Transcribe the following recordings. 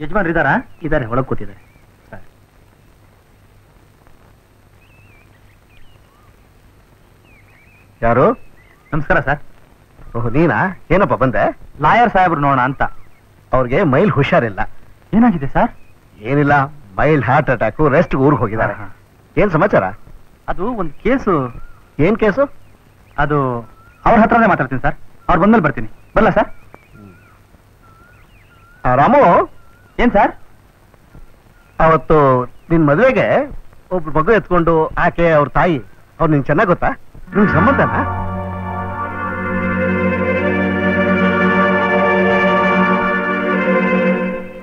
ಯಜಮಾನ್ರು ಇದ್ದಾರಾ? ಇದ್ದಾರೆ, ಒಳಗೆ ಕೂತಿದ್ದಾರೆ. ಯಾರು? ನಮಸ್ಕಾರ ಸರ್. ಓಹ್, ನೀನಾ? ಏನಪ್ಪ ಬಂದೆ? ಲಾಯರ್ ಸಾಹೇಬ್ರು ನೋಡೋಣ ಅಂತ. ಅವ್ರಿಗೆ ಮೈಲ್ ಹುಷಾರಿಲ್ಲ. ಏನಾಗಿದೆ ಸರ್? ಏನಿಲ್ಲ, ಮೈಲ್ಡ್ ಹಾರ್ಟ್ ಅಟ್ಯಾಕು, ರೆಸ್ಟ್ ಊರಿಗೆ ಹೋಗಿದ್ದಾರೆ. ಏನ್ ಸಮಾಚಾರ? ಅದು ಒಂದು ಕೇಸು. ಏನ್ ಕೇಸು? ಅದು ಅವ್ರ ಹತ್ರನೇ ಮಾತಾಡ್ತೀನಿ ಸರ್. ಅವ್ರು ಬಂದ್ಮೇಲೆ ಬರ್ತೀನಿ. ಬರಲ್ಲ ಸರ್? ರಾಮು. ಏನ್ ಸರ್? ಅವತ್ತು ನಿನ್ ಮದುವೆಗೆ ಒಬ್ರು ಮಗು ಎತ್ಕೊಂಡು ಆಕೆ ಅವ್ರ ತಾಯಿ ಅವ್ರು ನಿನ್ ಚೆನ್ನಾಗ್ ಗೊತ್ತಾ? ನಿನ್ ಸಂಬಂಧನಾ?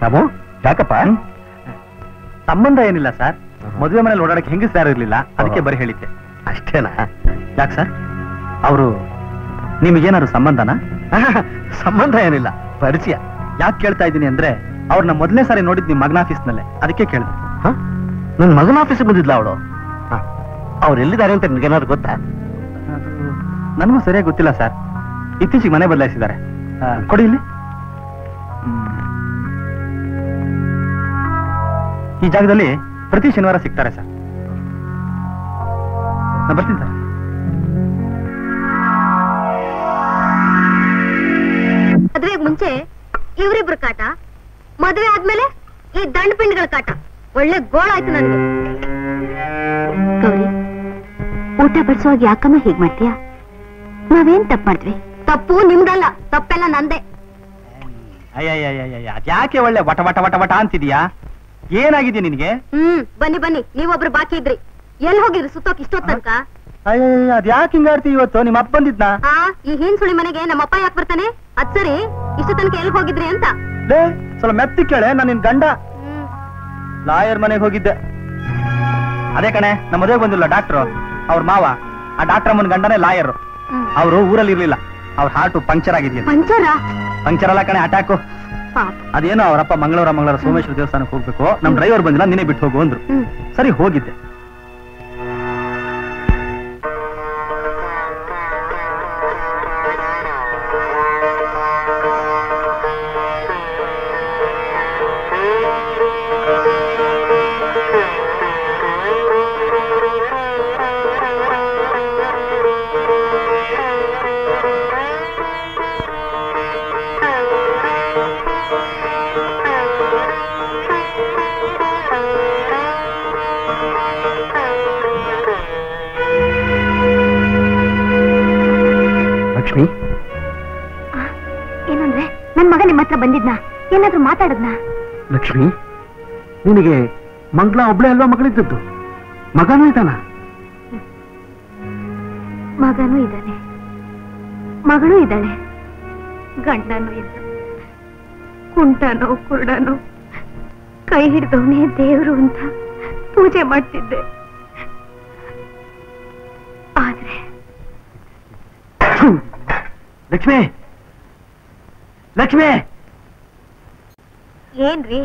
ರಾಮು, ಯಾಕಪ್ಪ? ಸಂಬಂಧ ಏನಿಲ್ಲ ಸರ್. ಮದುವೆ ಮನೇಲಿ ಓಡಾಡಕ್ಕೆ ಹೆಂಗಸ್ ಯಾರು ಇರ್ಲಿಲ್ಲ, ಅದಕ್ಕೆ ಬರೀ ಹೇಳಿದ್ದೆ. ಅಷ್ಟೇನಾ? ಯಾಕೆ ಸರ್? ಅವರು ನಿಮಗೇನಾದ್ರು ಸಂಬಂಧನಾ? ಸಂಬಂಧ ಏನಿಲ್ಲ, ಪರಿಚಯ. ಯಾಕೆ ಕೇಳ್ತಾ ಇದ್ದೀನಿ ಅಂದ್ರೆ, ಅವ್ರನ್ನ ಮೊದಲನೇ ಸಾರಿ ನೋಡಿದ್ ನಿಮ್ ಮಗನ ಆಫೀಸ್ನಲ್ಲೇ, ಅದಕ್ಕೆ ಕೇಳಿದೆ. ನನ್ ಮಗನ ಆಫೀಸಿಗೆ ಬಂದಿದ್ಲ ಅವಳು? ಅವ್ರು ಎಲ್ಲಿದ್ದಾರೆ ಅಂತ ನಿನ್ಗೇನಾದ್ರು ಗೊತ್ತಾ? ನನಗೂ ಸರಿಯಾಗಿ ಗೊತ್ತಿಲ್ಲ ಸರ್. ಇತ್ತೀಚೆಗೆ ಮನೆ ಬದಲಾಯಿಸಿದ್ದಾರೆ. ಕೊಡಿ ಇಲ್ಲಿ. ಈ ಜಾಗದಲ್ಲಿ ಪ್ರತಿ ಶನಿವಾರ ಸಿಗ್ತಾರೆ ಸರ್. ನಾನು ಬರ್ತೀನಿ ಸರ್. ಮದುವೆಗೆ ಮುಂಚೆ ಇವರಿಬ್ರು ಕಾಟ, ಮದುವೆ ಆದ್ಮೇಲೆ ಈ ದಂಡ ಪಿಂಡ್ಗಳ ಕಾಟ. ಒಳ್ಳೆ ಗೋಳಾಯ್ತು ನನ್ಗೆ. ಗೌರಿ, ಊಟ ಬಡಿಸುವಾಗ ಯಾಕಮ್ಮ ಹೀಗ್ ಮಾಡ್ತೀಯಾ? ನಾವೇನ್ ತಪ್ಪು ಮಾಡಿದ್ವಿ? ತಪ್ಪು ನಿಮ್ದಲ್ಲ, ತಪ್ಪೆಲ್ಲ ನಂದೆ. ಅಯ್ಯಯ್ಯಯ್ಯ, ಅದ್ಯಾಕೆ ಒಳ್ಳೆ ವಟ ವಟ ವಟ ವಟ ಅಂತಿದ್ಯಾ? ಏನಾಗಿದೆ ನಿನ್ಗೆ? ಬನ್ನಿ ಬನ್ನಿ, ನೀವೊಬ್ರು ಬಾಕಿ ಇದ್ರಿ. ಎಲ್ಲಿ ಹೋಗಿದ್ರಿ ಸುತ್ತೋಕ್ ಇಷ್ಟೊತ್ ತನಕ? ಅಯ್ಯಯ್ಯ, ಅದ್ಯಾಕೆ ಹಿಂಗಾಡ್ತಿ? ಇವತ್ತು ನಿಮ್ಮ ಅಪ್ಪ ಬಂದಿದ್ನಾ? ಈ ಹೀನ್ ಸುಳಿ ಮನೆಗೆ ನಮ್ಮ ಅಪ್ಪ ಯಾಕೆ ಬರ್ತಾನೆ? ಅದ್ ಸರಿ, ಇಷ್ಟು ತನಕ ಎಲ್ಲಿ ಹೋಗಿದ್ರಿ ಅಂತ? ಸ್ವಲ್ಪ ಮೆತ್ತಿ ಕೇಳೆ. ನಾನು ನಿನ್ ಗಂಡ ಲಾಯರ್ ಮನೆಗೆ ಹೋಗಿದ್ದೆ. ಅದೇ ಕಣೆ, ನಮ್ಮ ಮದುವೆ ಬಂದಿಲ್ಲ ಡಾಕ್ಟ್ರು, ಅವ್ರ ಮಾವ. ಆ ಡಾಕ್ಟರ್ ಅಮ್ಮನ ಗಂಡನೇ ಲಾಯರ್. ಅವರು ಊರಲ್ಲಿ ಇರ್ಲಿಲ್ಲ, ಅವ್ರ ಹಾರ್ಟ್ ಪಂಕ್ಚರ್ ಆಗಿದೆಯಾ? ಪಂಕ್ಚರ್ ಅಲ್ಲ ಕಣೆ, ಅಟ್ಯಾಕು. ಅದೇನೋ ಅವರಪ್ಪ ಮಂಗಳವಾರ ಸೋಮೇಶ್ವರ ದೇವಸ್ಥಾನಕ್ಕೆ ಹೋಗ್ಬೇಕು, ನಮ್ ಡ್ರೈವರ್ ಬಂದಿಲ್ಲ, ನಿನ್ನೆ ಬಿಟ್ಟು ಹೋಗು ಅಂದ್ರು. ಸರಿ ಹೋಗಿದ್ದೆ. ಲಕ್ಷ್ಮಿ, ಏನಂದ್ರೆ ನನ್ ಮಗ ನಿಮ್ಮ ಹತ್ರ ಬಂದಿದ್ನಾ? ಏನಾದ್ರೂ ಮಾತಾಡದ್ನಾ? ಲಕ್ಷ್ಮಿ, ನಿನಗೆ ಮಂಗಳ ಒಬ್ಳೆ ಅಲ್ವಾ ಮಗಳಿದ್ದದ್ದು? ಮಗನೂ ಇದ್ದಾನ? ಮಗನೂ ಇದ್ದಾನೆ, ಮಗಳೂ ಇದ್ದಾಳೆ, ಗಂಡನೂ ಇದ್ದ. ಕುಂಟನೋ ಕುರುಡನೋ ಕೈ ಹಿಡಿದವನೇ ದೇವರು ಅಂತ ಪೂಜೆ ಮಾಡ್ತಿದ್ದೆ. ಆದ್ರೆ ಲಕ್ಷ್ಮಿ, ಲಕ್ಷ್ಮಿ, ಏನ್ರಿ,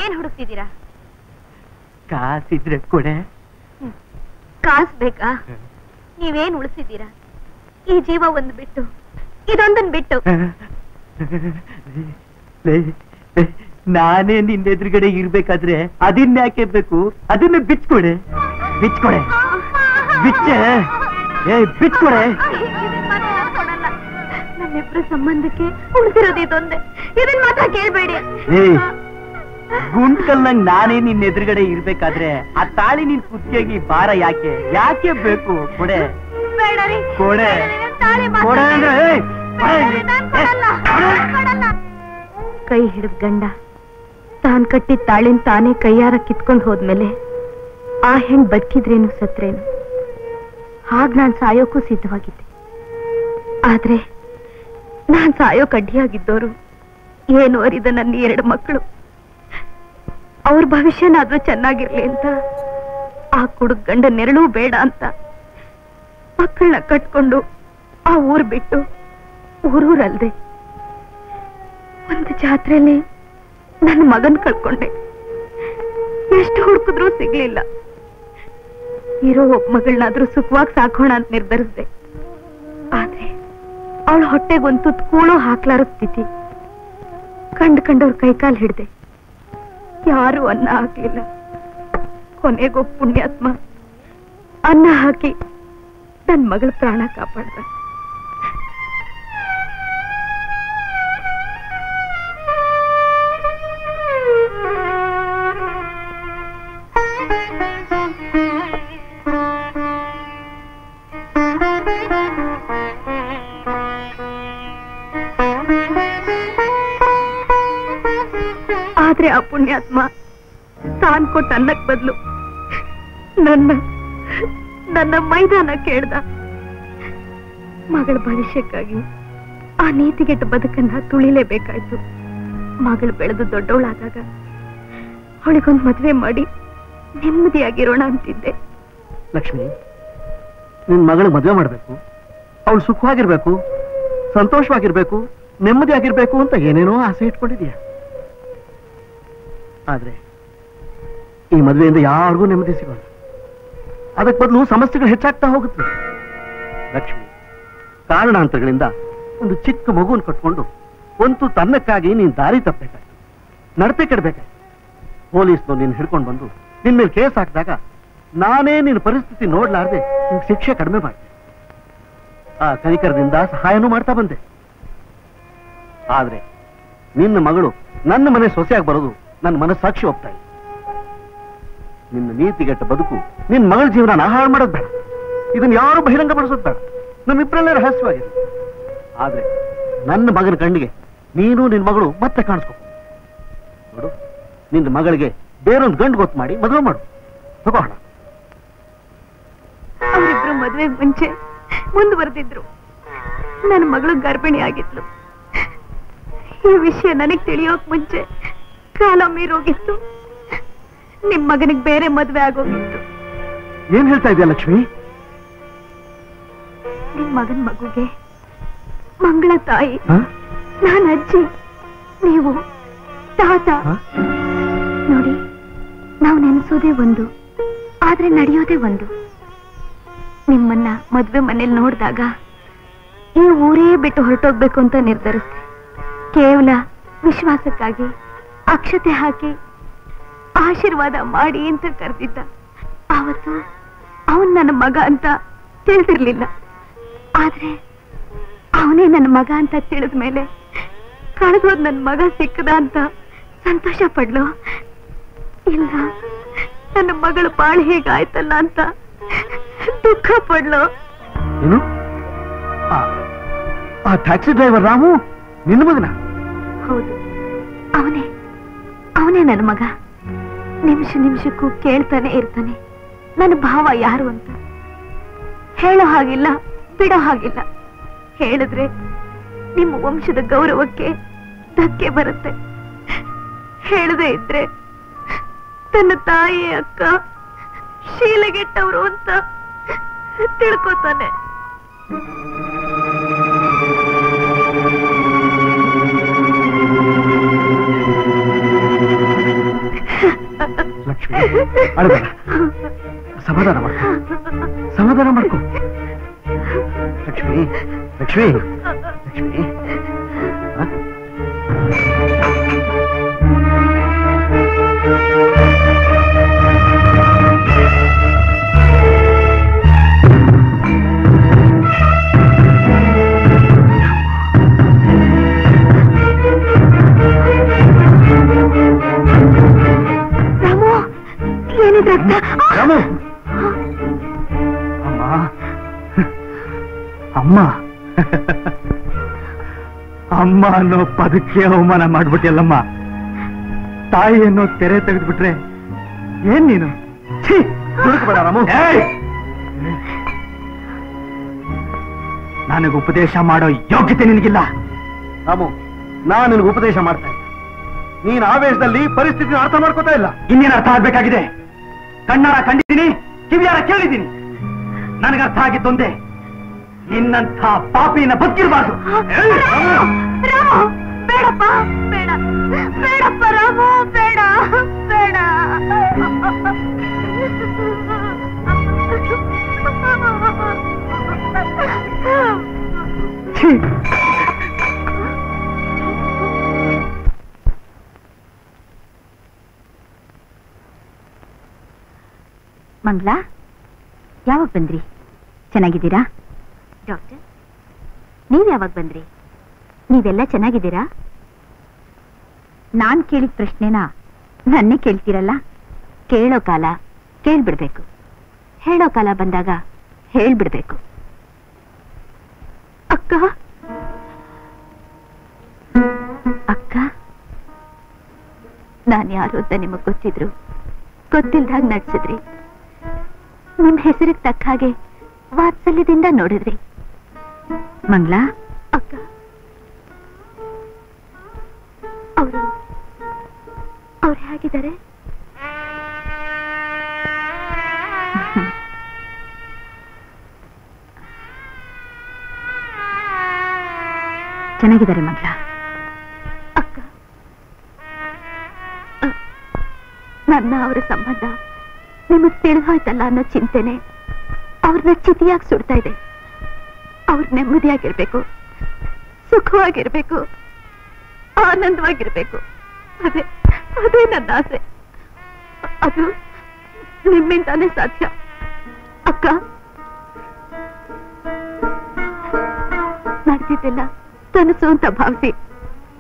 ಏನ್ ಹುಡುಕ್ತಿದ್ದೀರಾ? ಕಾಸಿದ್ರೆ ಕೊಡೆ. ಕಾಸ್ ಬೇಕಾ? ನೀವೇನ್ ಉಳಿಸಿದ್ದೀರಾ? ಈ ಜೀವ ಒಂದು ಬಿಟ್ಟು, ಇದೊಂದನ್ ಬಿಟ್ಟು. ನಾನೇ ನಿನ್ನ ಎದುರುಗಡೆ ಇರ್ಬೇಕಾದ್ರೆ ಅದನ್ಯಾಕೆ ಬೇಕು? ಅದನ್ನ ಬಿಚ್ಕೊಡೆ, ಬಿಚ್ಕೊಡೆ, ಬಿಚ್ಚೆ, ಬಿಚ್ಕೊಡೆ. ನಮ್ಮಿಬ್ರ ಸಂಬಂಧಕ್ಕೆ ಉಳಿದಿರೋದು ಇದೊಂದೇ, ಇದನ್ ಮಾತ್ರ ಕೇಳ್ಬೇಡಿ. ಗುಂಡ್ಕಲ್ನಂಗ್ ನಾನೇ ನಿನ್ನ ಎದುರುಗಡೆ ಇರ್ಬೇಕಾದ್ರೆ ಆ ತಾಳಿ ನಿನ್ ಕುತ್ತಿಗೆಗೆ ಭಾರ ಯಾಕೆ? ಯಾಕೆ ಬೇಕು? ಕೊಡೆ, ಕೊಡೆ, ಕೊಡೆ ಅಂದ್ರೆ ಕೈ ಹಿಡಿದ ಗಂಡ ತಾನ್ ಕಟ್ಟಿದ ತಾಳಿನ ತಾನೇ ಕೈಯಾರ ಕಿತ್ಕೊಂಡು ಹೋದ್ಮೇಲೆ ಆ ಹೆಣ್ ಬದುಕಿದ್ರೇನು ಸತ್ರೇನು, ಹಾಗ್ ನಾನ್ ಸಾಯೋಕ್ಕೂ ಸಿದ್ಧವಾಗಿದ್ದೆ. ಆದ್ರೆ ನಾನ್ ಸಾಯೋಕ್ ಅಡ್ಡಿಯಾಗಿದ್ದೋರು ಏನು ಅರಿದ ನನ್ನ 2 ಮಕ್ಕಳು. ಅವ್ರ ಭವಿಷ್ಯನಾದ್ರೂ ಚೆನ್ನಾಗಿರ್ಲಿ ಅಂತ, ಆ ಕುಡುಕ್ ಗಂಡ ನೆರಳು ಬೇಡ ಅಂತ ಮಕ್ಕಳನ್ನ ಕಟ್ಕೊಂಡು ಆ ಊರ್ ಬಿಟ್ಟು ಊರೂರಲ್ದೆ ಒಂದು ಜಾತ್ರೆಯಲ್ಲಿ ನನ್ನ ಮಗನ್ ಕಳ್ಕೊಂಡೆ. ಎಷ್ಟು ಹುಡುಕಿದ್ರೂ ಸಿಗ್ಲಿಲ್ಲ. ಇರೋ ಒಬ್ಬ ಮಗಳನ್ನಾದ್ರೂ ಸುಖವಾಗಿ ಸಾಕೋಣ ಅಂತ ನಿರ್ಧರಿಸಿದೆ. ಆದ್ರೆ ಅವಳ ಹೊಟ್ಟೆಗೊಂದು ಕೂಳು ಹಾಕ್ಲಾರ ಸ್ಥಿತಿ. ಕಂಡವ್ರ ಕೈಕಾಲು ಹಿಡ್ದೆ ಯಾರು ಅನ್ನ ಹಾಕ್ಲಿಲ್ಲ. ಕೊನೆಗೂ ಪುಣ್ಯಾತ್ಮ ಅನ್ನ ಹಾಕಿ ನನ್ ಮಗಳ ಪ್ರಾಣ ಕಾಪಾಡ್ದ. ಆದ್ರೆ ಆ ಪುಣ್ಯಾತ್ಮ ತಾನ್ ಕೊಟ್ಟ ಅನ್ನಕ್ ಬದಲು ನನ್ನ ಮೈದಾನ ಕೇಳ್ದ. ಮಗಳ ಭವಿಷ್ಯಕ್ಕಾಗಿ ಆ ನೀತಿಗೆಟ್ಟ ಬದುಕನ್ನ ತುಳಿಲೇಬೇಕಾಯ್ತು. ಮಗಳು ಬೆಳೆದು ದೊಡ್ಡವಳಾದಾಗ ಅವಳಿಗೊಂದು ಮದುವೆ ಮಾಡಿ ನೆಮ್ಮದಿಯಾಗಿರೋಣ ಅಂತಿದ್ದೆ. ಲಕ್ಷ್ಮಿ, ನಿನ್ ಮಗಳು ಮದುವೆ ಮಾಡ್ಬೇಕು, ಅವಳು ಸುಖವಾಗಿರ್ಬೇಕು, ಸಂತೋಷವಾಗಿರ್ಬೇಕು, ನೆಮ್ಮದಿಯಾಗಿರ್ಬೇಕು ಅಂತ ಏನೇನೋ ಆಸೆ ಇಟ್ಕೊಂಡಿದೀಯ. ಆದ್ರೆ ಈ ಮದುವೆಯಿಂದ ಯಾರಿಗೂ ನೆಮ್ಮದಿ ಸಿಗೋಲ್ಲ. ಅದಕ್ಕೆ ಬದಲು ಸಮಸ್ಯೆಗಳು ಹೆಚ್ಚಾಗ್ತಾ ಹೋಗುತ್ತೆ. ಲಕ್ಷ್ಮಿ, ಕಾರಣಾಂತರಗಳಿಂದ ಒಂದು ಚಿಕ್ಕ ಮಗುವನ್ನು ಕಟ್ಕೊಂಡು ಒಂದು ತನ್ನಕ್ಕಾಗಿ ನೀನ್ ದಾರಿ ತಪ್ಪಬೇಕಾಯ್ತು, ನಡತೆ ಕೆಡಬೇಕಾಯ್ತು. ಪೊಲೀಸ್ನವ್ರು ನೀನ್ ಹಿಡ್ಕೊಂಡು ಬಂದು ನಿನ್ ಮೇಲೆ ಕೇಸ್ ಹಾಕಿದಾಗ ನಾನೇ ನಿನ್ನ ಪರಿಸ್ಥಿತಿ ನೋಡ್ಲಾರ್ದೆ ನಿನ್ ಶಿಕ್ಷೆ ಕಡಿಮೆ ಮಾಡಿದೆ. ಆ ಕನಿಕರದಿಂದ ಸಹಾಯನೂ ಮಾಡ್ತಾ ಬಂದೆ. ಆದ್ರೆ ನಿನ್ನ ಮಗಳು ನನ್ನ ಮನೆ ಸೊಸೆಯಾಗಿ ಬರೋದು ನನ್ನ ಮನಸ್ಸಾಕ್ಷಿ ಒಪ್ತಾ ಇಲ್ಲ. ನಿನ್ನ ನೀತಿಗೆಟ್ಟ ಬದುಕು ನಿನ್ನ ಮಗಳ ಜೀವನ ಹಾಳು ಮಾಡೋದು ಬೇಡ. ಇದನ್ನ ಯಾರು ಬಹಿರಂಗ ಪಡಿಸೋದು ಬೇಡ. ನಮ್ಮಿಬ್ಬರಲ್ಲೇ ರಹಸ್ಯವಾಗಿದೆ. ಆದ್ರೆ ನನ್ನ ಮಗನ ಕಣ್ಣಿಗೆ ನೀನು ನಿನ್ನ ಮಗಳು ಮತ್ತೆ ಕಾಣಿಸ್ಕೊ ನೋಡು. ನಿನ್ನ ಮಗಳಿಗೆ ಬೇರೊಂದು ಗಂಡು ಗೊತ್ತು ಮಾಡಿ ಮದುವೆ ಮಾಡು. ತಗೋಣ. ಅವರಿಬ್ರು ಮದುವೆಗೆ ಮುಂಚೆ ಮುಂದುವರೆದಿದ್ರು. ನನ್ನ ಮಗಳು ಗರ್ಭಿಣಿ ಆಗಿದ್ಲು. ಈ ವಿಷಯ ನನಗ್ ತಿಳಿಯೋಕ್ ಮುಂಚೆ ಕಾಲ ಮೀರೋಗಿತ್ತು. ನಿಮ್ ಮಗನಿಗೆ ಬೇರೆ ಮದುವೆ ಆಗೋಗಿತ್ತು. ಏನ್ ಹೇಳ್ತಾ ಇದೆಯಾ ಲಕ್ಷ್ಮಿ? ನಿಮ್ ಮಗನ್ ಮಗುಗೆ ಮಂಗಳ ತಾಯಿ, ನಾನು ಅಜ್ಜಿ, ನೀವು ತಾತ. ನೋಡಿ, ನಾವು ನೆನೆಸೋದೇ ಒಂದು, ಆದ್ರೆ ನಡೆಯೋದೇ ಒಂದು. ನಿಮ್ಮನ್ನ ಮದ್ವೆ ಮನೇಲಿ ನೋಡಿದಾಗ ಈ ಊರೇ ಬಿಟ್ಟು ಹೊರಟೋಗ್ಬೇಕು ಅಂತ ನಿರ್ಧರಿಸಿದೆ. ಕೇವಲ ವಿಶ್ವಾಸಕ್ಕಾಗಿ ಅಕ್ಷತೆ ಹಾಕಿ ಆಶೀರ್ವಾದ ಮಾಡಿ ಅಂತ ಕರೆದಿದ್ದ. ಆವತ್ತು ಅವನ್ ನನ್ನ ಮಗ ಅಂತ ತಿಳಿದಿರ್ಲಿಲ್ಲ. ಆದ್ರೆ ಅವನೇ ನನ್ನ ಮಗ ಅಂತ ತಿಳಿದ ಮೇಲೆ ಕಳೆದೋದ್ ನನ್ನ ಮಗ ಸಿಕ್ಕದ ಅಂತ ಸಂತೋಷ ಪಡ್ಲು. ಇಲ್ಲ, ನನ್ನ ಮಗಳು ಬಾಳು ಹೇಗಾಯ್ತಲ್ಲ ಅಂತ ದುಃಖ ಪಡ್ಲು. ಏನು? ಆ ಟ್ಯಾಕ್ಸಿ ಡ್ರೈವರ್ ರಾಮು ನಿನ್ನ ಮಗನ? ಹೌದು, ಅವನೇ ನನ್ನ ಮಗ. ನಿಮಿಷ ನಿಮಿಷಕ್ಕೂ ಕೇಳ್ತಾನೆ ಇರ್ತಾನೆ ನನ್ನ ಭಾವ ಯಾರು ಅಂತ. ಹೇಳೋ ಹಾಗಿಲ್ಲ, ಬಿಡೋ ಹಾಗಿಲ್ಲ. ಹೇಳಿದ್ರೆ ನಿಮ್ಮ ವಂಶದ ಗೌರವಕ್ಕೆ ಧಕ್ಕೆ ಬರುತ್ತೆ. ಹೇಳದೇ ಇದ್ರೆ ತನ್ನ ತಾಯಿ ಅಕ್ಕ ಶೀಲೆಗೆಟ್ಟವರು ಅಂತ ತಿಳ್ಕೊತಾನೆ. ಲಕ್ಷ್ಮಿ, ಅಳಬೇಡ. ಸಮಾಧಾನ ಮಾಡ್ಕೊ, ಸಮಾಧಾನ ಮಾಡ್ಕೊ. ಲಕ್ಷ್ಮಿ, ಲಕ್ಷ್ಮಿ, ಲಕ್ಷ್ಮಿ. ರಾಮು, ಅಮ್ಮ, ಅಮ್ಮ ಅನ್ನೋ ಪದಕ್ಕೆ ಅವಮಾನ ಮಾಡ್ಬಿಟ್ಟಿಯಲ್ಲಮ್ಮ. ತಾಯಿ ಅನ್ನೋ ತೆರೆ ತೆಗೆದ್ಬಿಟ್ರೆ ಏನ್ ನೀನು? ಬೇಡ ರಾಮು. ನನಗೆ ಉಪದೇಶ ಮಾಡೋ ಯೋಗ್ಯತೆ ನಿನಗಿಲ್ಲ. ರಾಮು, ನಾನು ನಿನಗೆ ಉಪದೇಶ ಮಾಡ್ತಾ ಇದ್ದೆ. ನೀನ್ ಆವೇಶದಲ್ಲಿ ಪರಿಸ್ಥಿತಿನ ಅರ್ಥ ಮಾಡ್ಕೋತಾ ಇಲ್ಲ. ಇನ್ನೇನು ಅರ್ಥ ಆಗ್ಬೇಕಾಗಿದೆ? ಕಣ್ಣಾರ ಕಂಡಿದ್ದೀನಿ, ಕಿವಿಯಾರ ಕೇಳಿದ್ದೀನಿ. ನನಗರ್ಥ ಆಗಿದ್ದೊಂದೇ, ನಿನ್ನಂಥ ಪಾಪಿನ ಬದುಕಿರಬಾರ್ದು. ಬೇಡಪ್ಪ, ಬೇಡ, ಬೇಡಪ್ಪ ರಾಮು, ಬೇಡ, ಬೇಡ. ಮಂಗ್ಲಾ, ಯಾವಾಗ ಬಂದ್ರಿ? ಚೆನ್ನಾಗಿದ್ದೀರಾ? ಡಾಕ್ಟರ್, ನೀವ್ ಯಾವಾಗ ಬಂದ್ರಿ? ನೀವೆಲ್ಲ ಚೆನ್ನಾಗಿದ್ದೀರಾ? ನಾನ್ ಕೇಳಿದ ಪ್ರಶ್ನೆನ ನನ್ನೇ ಕೇಳ್ತೀರಲ್ಲ. ಕೇಳೋ ಕಾಲ ಕೇಳ್ಬಿಡ್ಬೇಕು, ಹೇಳೋ ಕಾಲ ಬಂದಾಗ ಹೇಳ್ಬಿಡ್ಬೇಕು. ಅಕ್ಕ ಅಕ್ಕ, ನಾನ್ ಯಾರು ಅಂತ ನಿಮಗ್ ಗೊತ್ತಿದ್ರು ಗೊತ್ತಿಲ್ದಾಗ ನಡ್ಸಿದ್ರಿ. ನಿಮ್ ಹೆಸರಿಗೆ ತಕ್ಕ ಹಾಗೆ ವಾತ್ಸಲ್ಯದಿಂದ ನೋಡಿದ್ರಿ. ಮಂಗ್ಲಾ ಅಕ್ಕ, ಅವ್ರು ಹೇಗಿದ್ದಾರೆ? ಚೆನ್ನಾಗಿದ್ದಾರೆ ಮಂಗ್ಲಾ. ಅಕ್ಕ, ನನ್ನ ಅವರ ಸಂಬಂಧ ನಿಮಗ್ ತಿಳಿದೋಯ್ತಲ್ಲ ಅನ್ನೋ ಚಿಂತೆನೆ ಅವ್ರನ್ನ ಚಿತಿಯಾಗಿ ಸುಡ್ತಾ ಇದೆ. ಅವ್ರು ನೆಮ್ಮದಿಯಾಗಿರ್ಬೇಕು, ಸುಖವಾಗಿರ್ಬೇಕು, ಆನಂದವಾಗಿರ್ಬೇಕು. ಅದೇ ಅದೇ ನನ್ನ ಆಸೆ. ಅದು ನಿಮ್ಮಿಂದಾನೇ ಸಾಧ್ಯ. ಅಕ್ಕ, ನಡೆದಿದ್ದೆಲ್ಲ ಕನಸು ಅಂತ ಭಾವಿಸಿ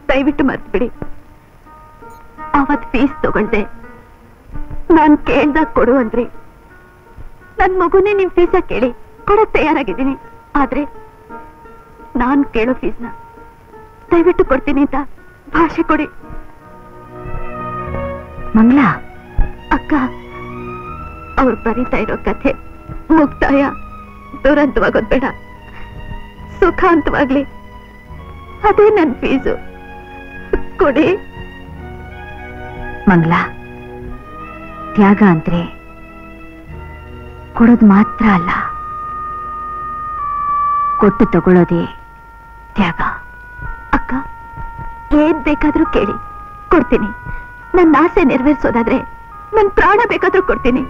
ದಯವಿಟ್ಟು ಮರ್ತ್ಬಿಡಿ. ಅವತ್ ಫೀಸ್ ತಗೊಳ್ದೆ ನಾನ್ ಕೇಳ್ದಾಗ ಕೊಡು ಅಂದ್ರಿ. ನನ್ ಮಗುನೇ ನಿಮ್ ಫೀಸ ಕೇಳಿ ಕೊಡಕ್ ತಯಾರಾಗಿದ್ದೀನಿ. ಆದ್ರೆ ನಾನ್ ಕೇಳೋ ಫೀಸ್ನ ದಯವಿಟ್ಟು ಕೊಡ್ತೀನಿ ಅಂತ ಭಾಷೆ ಕೊಡಿ. ಮಂಗ್ಲಾ ಅಕ್ಕ, ಅವ್ರು ಬರೀತಾ ಇರೋ ಕಥೆ ಮುಕ್ತಾಯ ದುರಂತವಾಗೋದ್ ಬೇಡ, ಸುಖಾಂತವಾಗ್ಲಿ. ಅದೇ ನನ್ ಫೀಸು. ಕೊಡಿ. ಮಂಗ್ಲಾ, ತ್ಯಾಗ ಅಂದ್ರೆ ಕೊಡೋದು ಮಾತ್ರ ಅಲ್ಲ, ಕೊಟ್ಟು ತಗೊಳ್ಳೋದೇ ತ್ಯಾಗ. ಅಕ್ಕ, ಏನ್ ಬೇಕಾದ್ರೂ ಕೇಳಿ ಕೊಡ್ತೀನಿ. ನನ್ನ ಆಸೆ ನೆರವೇರಿಸೋದಾದ್ರೆ ನನ್ ಪ್ರಾಣ ಬೇಕಾದ್ರೂ ಕೊಡ್ತೀನಿ.